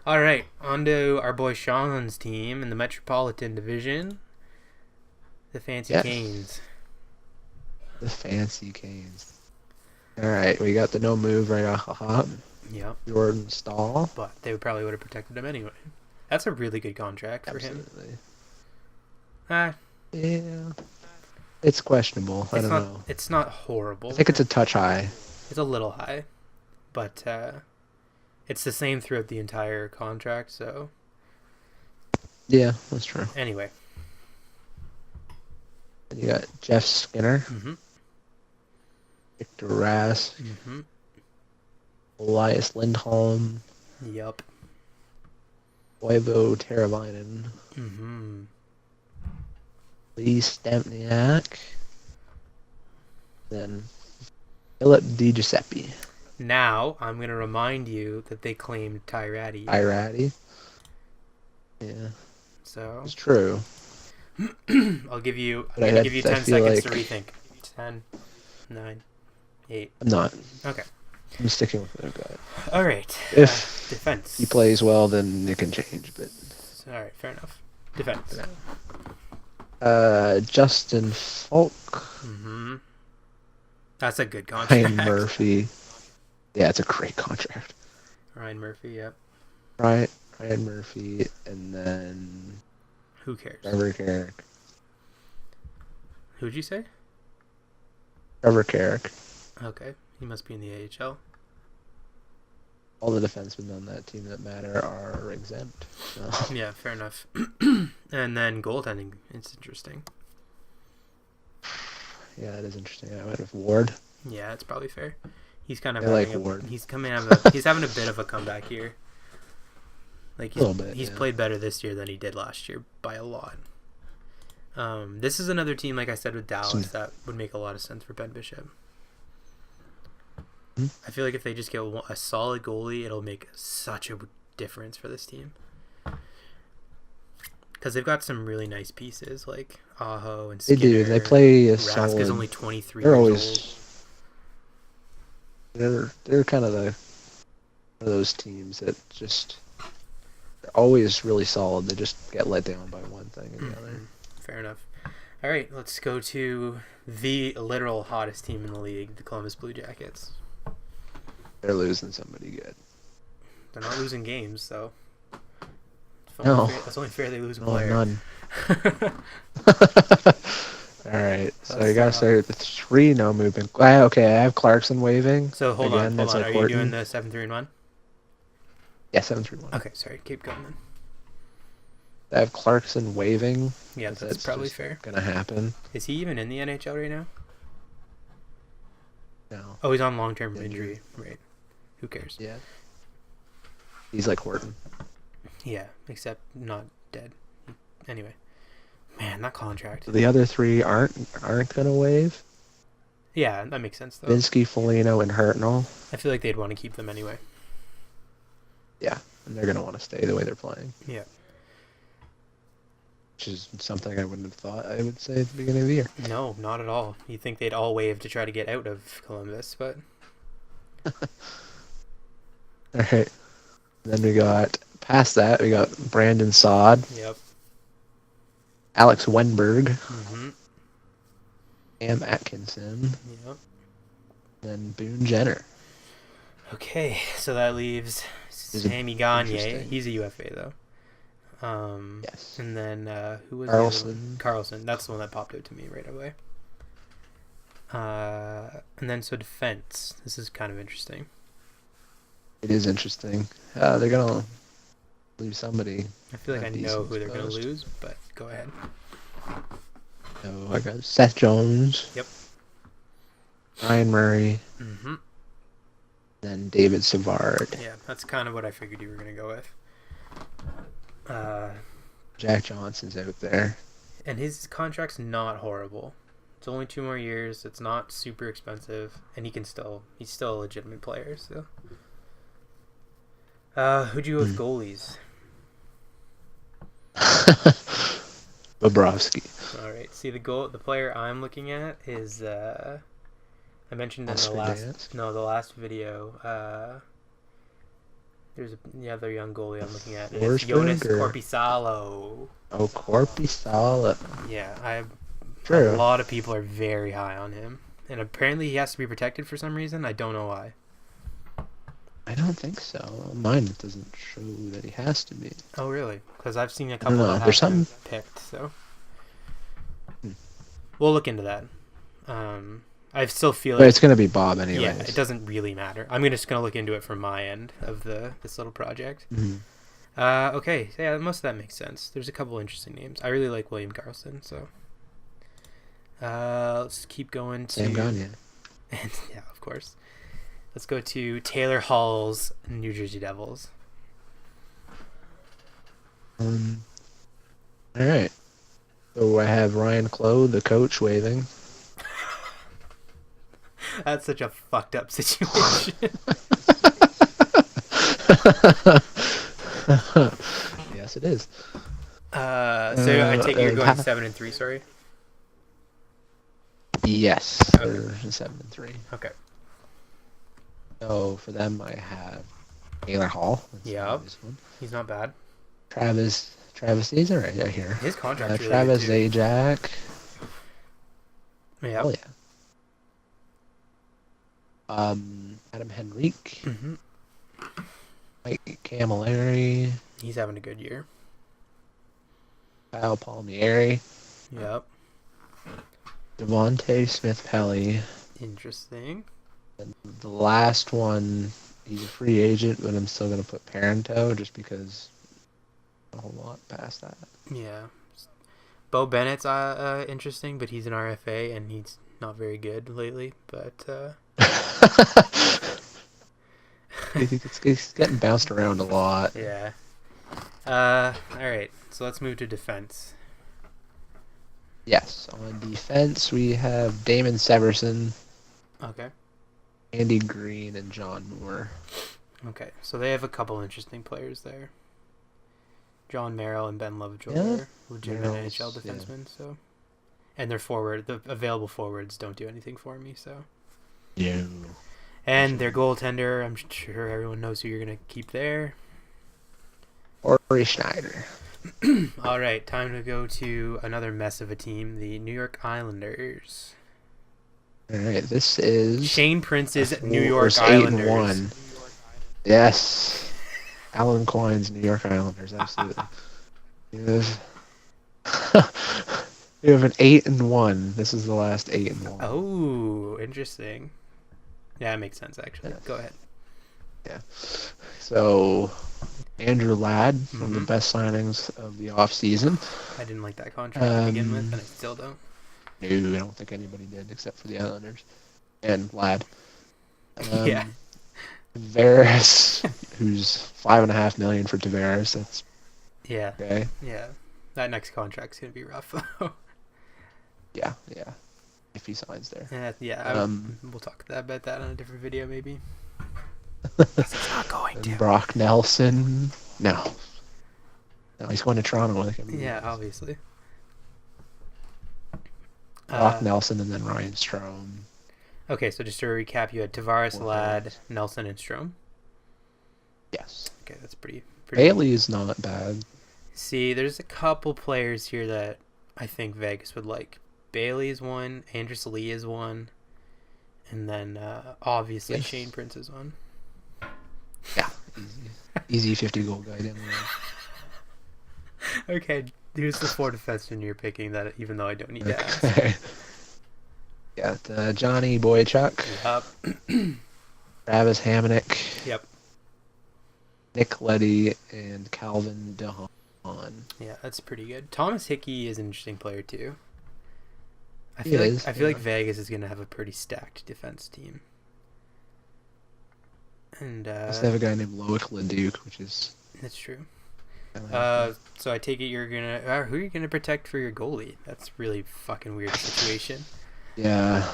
All right, on to our boy Sean's team in the Metropolitan Division, the Fancy Yes. Canes. The Fancy Canes. All right, we got the no move right off the hop. Yep, Jordan Stahl. but they probably would have protected him anyway. That's a really good contract for Absolutely. him. Ah, Yeah. It's questionable. I don't know. It's not horrible. I think it's a touch high. It's a little high, but it's the same throughout the entire contract. So Yeah, that's true. anyway, And you got Jeff Skinner, mm-hmm. Victor Rask, Mm-hmm. Elias Lindholm, Yep. Voivo Teravainen, Mm-hmm. Lee Stempniak, then Philip DiGiuseppe. Now I'm gonna remind you that they claimed Tyratty. Irati. Yeah, So it's true. I'll give you. I'm But gonna give you 10 feel seconds like to rethink. 10, 9, 8. I'm not. Okay. I'm sticking with what I've got. All right. If defense. he plays well, then it can change. But All right. Fair enough. Defense. Justin Falk, Mm-hmm. That's a good contract. Ryan Murphy. Yeah, it's a great contract. Ryan Murphy. Yep. Right, Ryan Murphy, and then Who cares? Trevor Carrick. Who'd you say? Trevor Carrick. Okay. He must be in the AHL. All the defensemen on that team that matter are exempt. So. Yeah. Fair enough. And then goaltending. It's interesting. Yeah, that is interesting. I went with Ward. Yeah, it's probably fair. He's kind of I like having Ward. he's having a bit of a comeback year. Like A little bit, he's yeah. played better this year than he did last year by a lot. This is another team, like I said, with Dallas that would make a lot of sense for Ben Bishop. Hmm? I feel like if they just get a solid goalie, it'll make such a difference for this team. Because they've got some really nice pieces, like Aho and They Skinner. do. They play a Rask solid. is only 23 They're years always. They're kind of one of those teams that just they're always really solid. They just get let down by one thing or the other. Fair enough. All right, let's go to the literal hottest team in the league, the Columbus Blue Jackets. They're losing somebody good. They're not losing games, so No. It's only fair they lose a No, player. none. All right, so That's you gotta start with the 3 no movement. Okay, I have Clarkson waving. So hold Again, on. that's like Are you Horton. doing the 7-3-1? Yeah, 7-3-1. Okay, sorry. Keep going then. I have Clarkson waving. Yeah, that's probably just fair. Gonna happen. Is he even in the NHL right now? No. Oh, he's on long-term Injury. injury. Right. Who cares? Yeah. He's like Horton. Yeah, except not dead. Anyway. Man, that contract. The other 3 aren't gonna wave. Yeah, that makes sense though. Vinsky, Foligno, and Hartnell. I feel like they'd want to keep them anyway. Yeah, and they're gonna want to stay the way they're playing. Yeah. Which is something I wouldn't have thought I would say at the beginning of the year. No, not at all. You'd think they'd all wave to try to get out of Columbus, but All right. Then we got past that. We got Brandon Saad, yep. Alex Wenberg, Mm-hmm. Cam Atkinson, Yep. and Boone Jenner. Okay, so that leaves Is it Sammy Gagne. interesting? He's a UFA though. Yes. And then who was Carlson. the other one? Carlson. That's the one that popped out to me right away. And then so defense. This is kind of interesting. It is interesting. They're gonna lose somebody. I feel like I Not know decent, who they're going to supposed. lose, but go ahead. So I got Seth Jones. Yep. Ryan Murray, Mm-hmm. then David Savard. Yeah, that's kind of what I figured you were going to go with. Jack Johnson's out there. And his contract's not horrible. It's only 2 more years. It's not super expensive, and he's still a legitimate player. So, who'd you go with goalies? Bobrovsky. All right. See the player I'm looking at is I mentioned in Oscar the Dance? last video. There's the other young goalie I'm looking at. It's Forsberg Jonas or- Korpisalo. Oh, Korpisalo. Yeah, True. a lot of people are very high on him. And apparently he has to be protected for some reason. I don't know why. I don't think so. Mine doesn't show that he has to be. Oh, really? Because I've seen a I don't couple know. that There's have him some. picked, so... Hmm. We'll look into that. I still feel But like... it's gonna be Bob anyway. Yeah, it doesn't really matter. I'm just going to look into it from my end of this little project. Mhm. Okay, so yeah, most of that makes sense. There's a couple interesting names. I really like William Karlsson, so... let's keep going to... Sam Gagne. And, yeah, of course. Let's go to Taylor Hall's New Jersey Devils. All right. So I have Ryan Clough, the coach, waving. That's such a fucked up situation. Yes, it is. So I take it you're going 7-3, sorry? Yes. Okay. They're 7-3. Okay. So for them, I have Taylor Hall. That's the Yep. obvious one. He's not bad. Travis, he's alright right here. His contract's really Travis good, too. Zajac. Yeah. Oh yeah. Adam Henrique, Mm-hmm. Mike Camilleri, He's having a good year. Kyle Palmieri, Yep. Devontae Smith-Pelly, Interesting. and the last one, he's a free agent, but I'm still gonna put Parento just because a whole lot past that. Yeah. Bo Bennett's interesting, but he's an RFA, and he's not very good lately, but... It's getting bounced around a lot. Yeah. Alright, so let's move to defense. Yes, on defense we have Damon Severson, Okay. Andy Green, and John Moore. Okay, so they have a couple interesting players there. John Merrill and Ben Lovejoy Yeah. are legitimate Merrill's- NHL defensemen, so... And their the available forwards don't do anything for me, so... Yeah. And their goaltender, I'm sure everyone knows who you're going to keep there. Corey Schneider. All right, time to go to another mess of a team, the New York Islanders. All right, this is Shane Prince's Of New York course, Islanders. 8-1. Yes. Alan Quine's New York Islanders, absolutely. You have an 8-1. This is the last 8-1. Oh, interesting. Yeah, it makes sense, actually. Yes. Go ahead. Yeah. So, Andrew Ladd, one of the Mhm. best signings of the offseason. I didn't like that contract to begin with, and I still don't. No, I don't think anybody did except for the Islanders. And Ladd. Yeah. Tavares, who's $5.5 million for Tavares. That's Yeah, okay. yeah. That next contract's going to be rough. Yeah. If he signs there. We'll talk about that on a different video, maybe. 'Cause he's not going And to. Brock Nelson. No, he's going to Toronto. Yeah, obviously. Brock Nelson and then Ryan Strome. Okay, so just to recap, you had Tavares, Four Ladd, forwards. Nelson, and Strome. Yes. Okay, that's pretty. Bailey is not bad. See, there's a couple players here that I think Vegas would like. Bailey's one, Andrus Lee is one, and then obviously Yes. Shane Prince is one. Yeah. Easy 50-goal guy down Okay, here's the 4 defensemen you're picking that even though I don't need there. to ask. Okay. Got Johnny Boychuk, Yep. Travis Hamonic, Yep. Nick Leddy, and Calvin DeHaan. Yeah, that's pretty good. Thomas Hickey is an interesting player too. I He feel is, like yeah. Vegas is gonna have a pretty stacked defense team. And Let's have a guy named Loic Leduc, which is that's true. kinda So I take it you're gonna who are you gonna protect for your goalie? That's really fucking weird situation. yeah.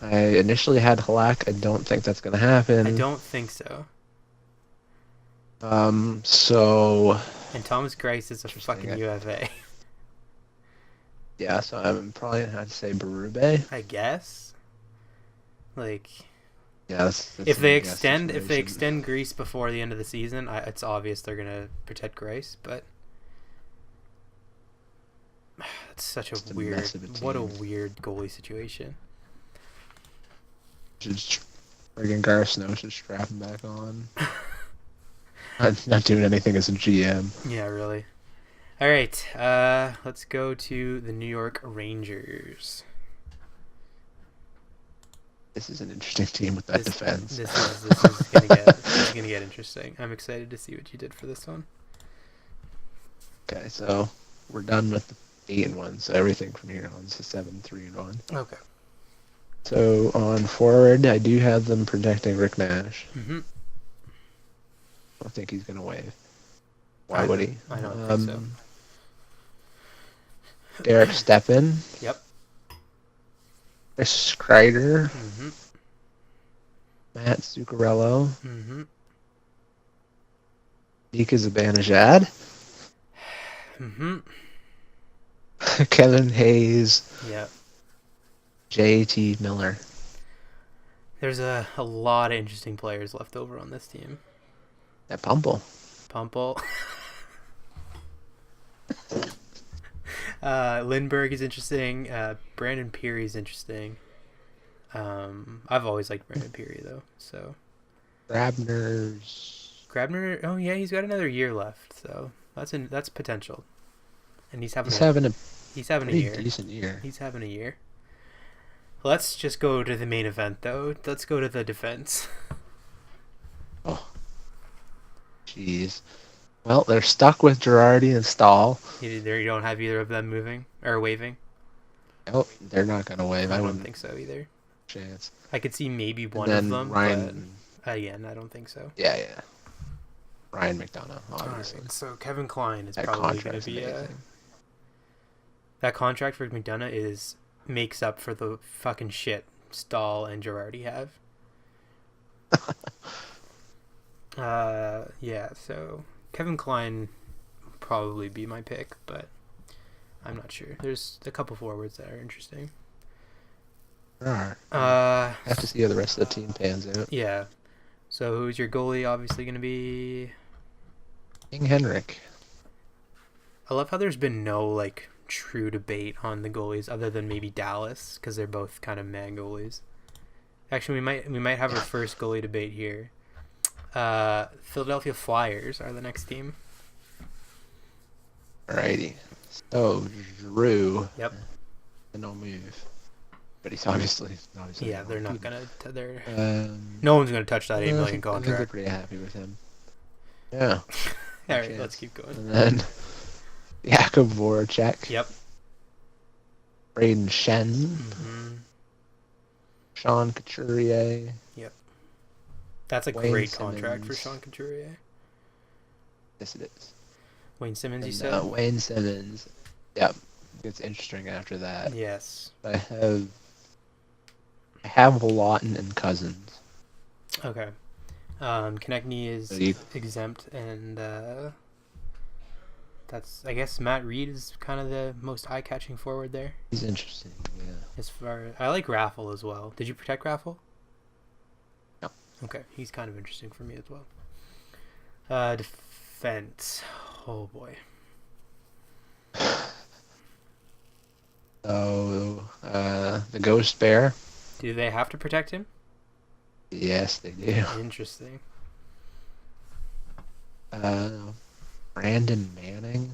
I initially had Halak. I don't think that's gonna happen. I don't think so. So And Thomas Greiss is a Interesting. fucking UFA. yeah, so I'm probably gonna have to say Berube. I guess. Like, Yeah, that's If they a guess extend situation. Grease before the end of the season, it's obvious they're gonna protect Grace. But it's such a Just a weird, mess of a what a team. weird goalie situation. Just friggin' Garth Snow should strap him back on. Not doing anything as a GM. Yeah, really. All right, let's go to the New York Rangers. This is an interesting team with that defense. This is gonna get interesting. I'm excited to see what you did for this one. Okay, so we're done with the 8-1, so everything from here on is a 7-3-1. Okay. So on forward, I do have them protecting Rick Nash. Mm-hmm. I don't think he's gonna wave. Why would he? I don't think so. Derek Stepan. Yep. Chris Kreider. Mm-hmm. Matt Zuccarello. Mm-hmm. Mika Zibanejad. Mm-hmm. Kevin Hayes. Yep. JT Miller. There's a lot of interesting players left over on this team. That Pumple. Lindbergh is interesting. Brandon Peary is interesting. I've always liked Brandon Peary though. So Grabner. Oh yeah, he's got another year left. So that's potential. And he's having a year. Decent year. He's having a year. Let's just go to the main event though. Let's go to the defense. Oh. Jeez. Well, they're stuck with Girardi and Stahl. You don't have either of them moving or waving. Oh, they're not gonna wave. I don't think so either. Chance. I could see maybe one of them, Ryan. but again, I don't think so. Yeah. Ryan McDonough, obviously. Right, so Kevin Klein is probably going to be that contract for McDonough makes up for the fucking shit Stahl and Girardi have. Yeah, so Kevin Klein would probably be my pick, but I'm not sure. There's a couple forwards that are interesting. Alright. I have to see how the rest of the team pans out. Yeah. So who's your goalie? Obviously going to be King Henrik. I love how there's been no true debate on the goalies other than maybe Dallas because they're both kind of man goalies. Actually, we might have our first goalie debate here. Philadelphia Flyers are the next team. Alrighty. So Drew. Yep. No move. But he's obviously yeah, they're not gonna. No one's gonna touch that $8 million contract. I think they're pretty happy with him. Yeah. All right, let's keep going. And then Jakub Voracek. Yep. Braden Shen. Mm-hmm. Sean Couturier. Yep. That's a great contract for Sean Couturier. Yes, it is. Wayne Simmons, you said? Wayne Simmons. Yep. It's interesting after that. Yes. I have Lawton and Cousins. Okay. Konechny is exempt, and I guess Matt Reed is kind of the most eye-catching forward there. He's interesting, yeah. I like Raffle as well. Did you protect Raffle? No. Okay, he's kind of interesting for me as well. Defense. Oh boy. So, the Ghost Bear. Do they have to protect him? Yes, they do. Interesting. Brandon Manning.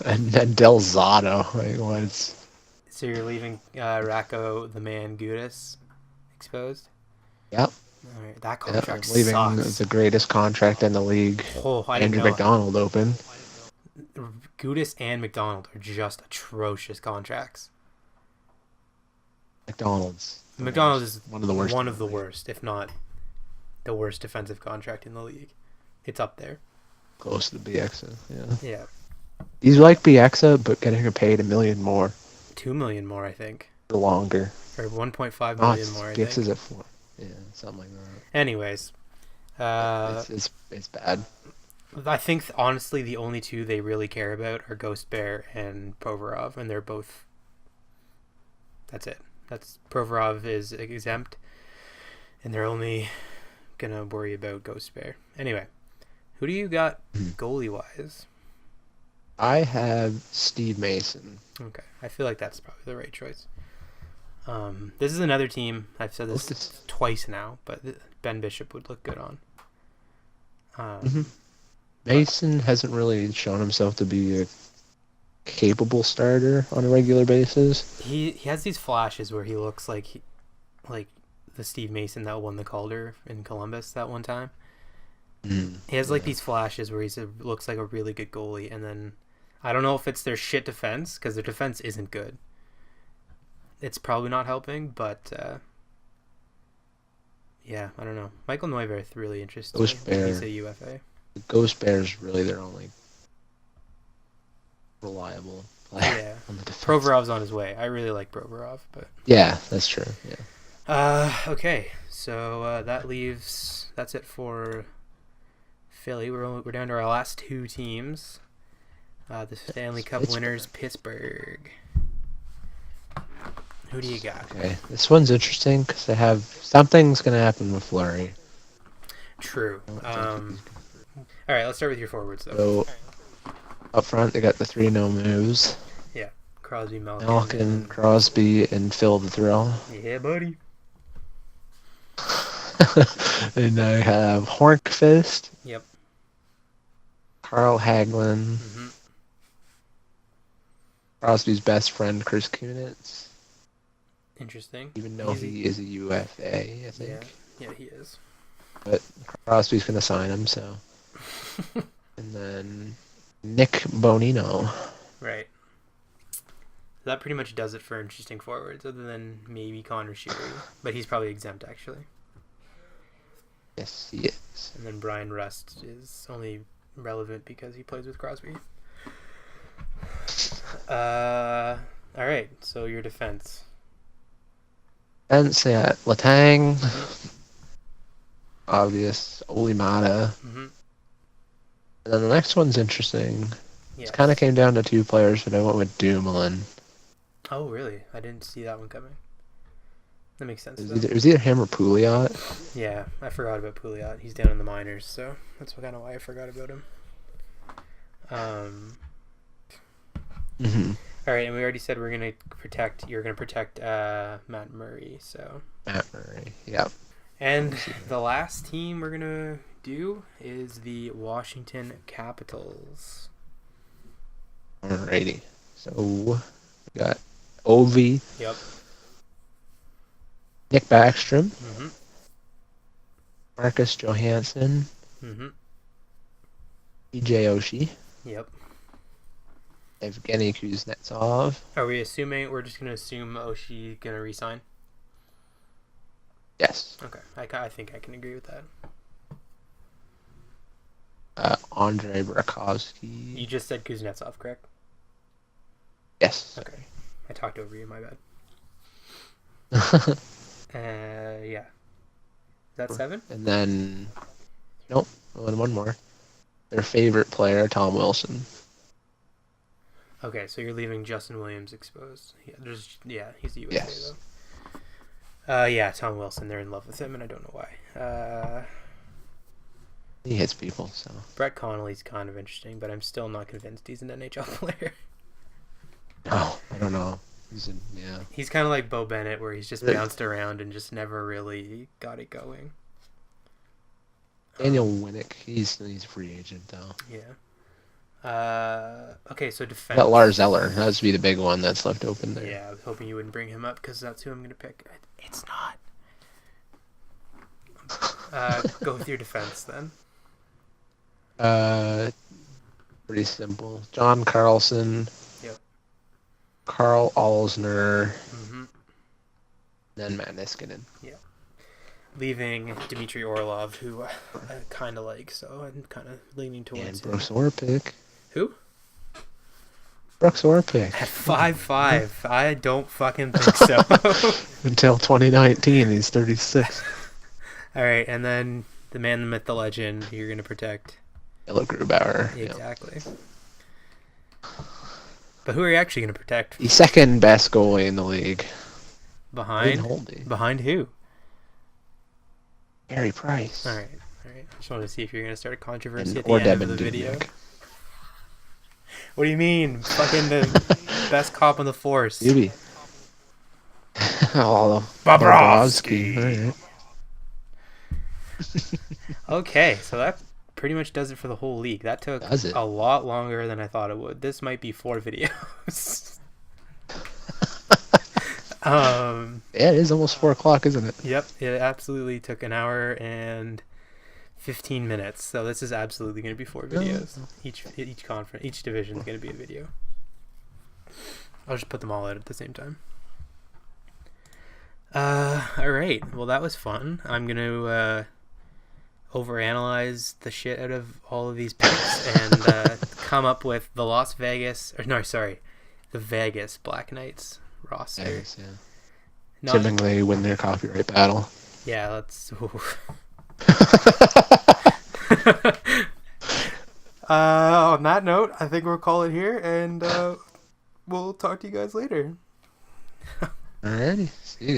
and Del Zotto. So you're leaving Racco the Man Gudis exposed? Yep. All right, that contract sucks. Leaving the greatest contract in the league. Oh, I didn't know. Andrew McDonald open. Gudis and McDonald are just atrocious contracts. McDonald is one of the worst, if not the worst defensive contract in the league. It's up there. Close to Bieksa, yeah. Yeah. He's like Bieksa, but getting paid $1 million more. $2 million more, I think. For longer. Or 1.5 million more, I think. Bieksa's at 4. Yeah, something like that. Anyways. It's bad. I think, honestly, the only two they really care about are Ghost Bear and Provorov, and they're both That's it. That's Provorov is exempt, and they're only gonna worry about Ghost Bear. Anyway, who do you got goalie-wise? I have Steve Mason. Okay, I feel like that's probably the right choice. This is another team. I've said this twice now, but Ben Bishop would look good on. Mason hasn't really shown himself to be a capable starter on a regular basis. He has these flashes where he looks like the Steve Mason that won the Calder in Columbus that one time. He has these flashes where he looks like a really good goalie, and then I don't know if it's their shit defense, because their defense isn't good. It's probably not helping, but yeah, I don't know. Michael Neuwirth really interesting. He's a UFA. The Ghost Bear's really their only reliable player on the defense. Provorov's on his way. I really like Provorov, but yeah, that's true. Yeah. Okay, so that's it for Philly. We're down to our last two teams. The Stanley Cup winners, Pittsburgh. Who do you got? Okay, this one's interesting because they have something's gonna happen with Fleury. True. All right, let's start with your forwards though. So up front, they got the three no moves. Yeah, Crosby, Malkin, Crosby, and Phil the Thrill. Yeah, buddy. And I have Hornqvist. Yep. Carl Hagelin. Crosby's best friend, Chris Kunitz. Interesting. Even though he is a UFA, I think. Yeah, he is. But Crosby's going to sign him, so. And then Nick Bonino. Right. That pretty much does it for interesting forwards, other than maybe Connor Sheary. But he's probably exempt, actually. Yes, he is. And then Brian Rust is only relevant because he plays with Crosby. All right, so your defense. Defense, yeah, Letang. Obvious. Olimata. And then the next one's interesting. Yes. It kind of came down to two players, but I went with Dumoulin. Oh, really? I didn't see that one coming. That makes sense. It was either him or Pouliot. Yeah, I forgot about Pouliot. He's down in the minors, so that's kind of why I forgot about him. All right, and we already said you're gonna protect Matt Murray. So Matt Murray, yeah. And the last team we're gonna do is the Washington Capitals. Alrighty, so we got Ovi. Yep. Nick Backstrom. Marcus Johansson. EJ Oshie. Yep. Evgeny Kuznetsov. Are we assuming we're just gonna assume Oshie gonna resign? Yes. Okay, I think I can agree with that. Andre Burakovsky. You just said Kuznetsov, correct? Yes. Okay, I talked over you. My bad. Yeah. Is that 7? And then, nope, one more. Their favorite player, Tom Wilson. Okay, so you're leaving Justin Williams exposed. He's the USA though. Yeah, Tom Wilson. They're in love with him, and I don't know why. He hits people, so. Brett Connolly's kind of interesting, but I'm still not convinced he's an NHL player. No, I don't know. He's kind of like Bo Bennett, where he's just bounced around and just never really got it going. Daniel Winnick, he's a free agent though. Yeah. Okay, so defense. That Lars Eller, that would be the big one that's left open there. Yeah, I was hoping you wouldn't bring him up because that's who I'm gonna pick. It's not. Go with your defense then. Pretty simple. John Carlson. Yep. Carl Alsner. Then Matt Niskanen. Yeah. Leaving Dmitry Orlov, who I kind of like, so I'm kind of leaning towards him. Brooks Orpik. Who? Brooks Orpik. At 5'5", I don't fucking think so. Until 2019, he's 36. All right, and then the man, the myth, the legend, you're going to protect. Ella Grubauer. Exactly. Yep. But who are you actually going to protect? The second best goalie in the league. Behind who? Gary Price. All right. I just wanted to see if you're gonna start a controversy at the Or end Devin of the video. Dubnyk. What do you mean? Fucking the best cop on the force. Doobie. Bobrovsky. All right. Okay, so that pretty much does it for the whole league. That took a lot longer than I thought it would. This might be 4 videos. Yeah, it is almost 4 o'clock, isn't it? Yep, it absolutely took an hour and 15 minutes. So this is absolutely going to be 4 videos. Each division is going to be a video. I'll just put them all out at the same time. All right. Well, that was fun. I'm going to overanalyze the shit out of all of these picks and come up with the the Vegas Black Knights roster. Vegas, yeah. Assuming they win their copyright battle. Yeah, let's. On that note, I think we'll call it here, and we'll talk to you guys later. Alrighty. See you guys.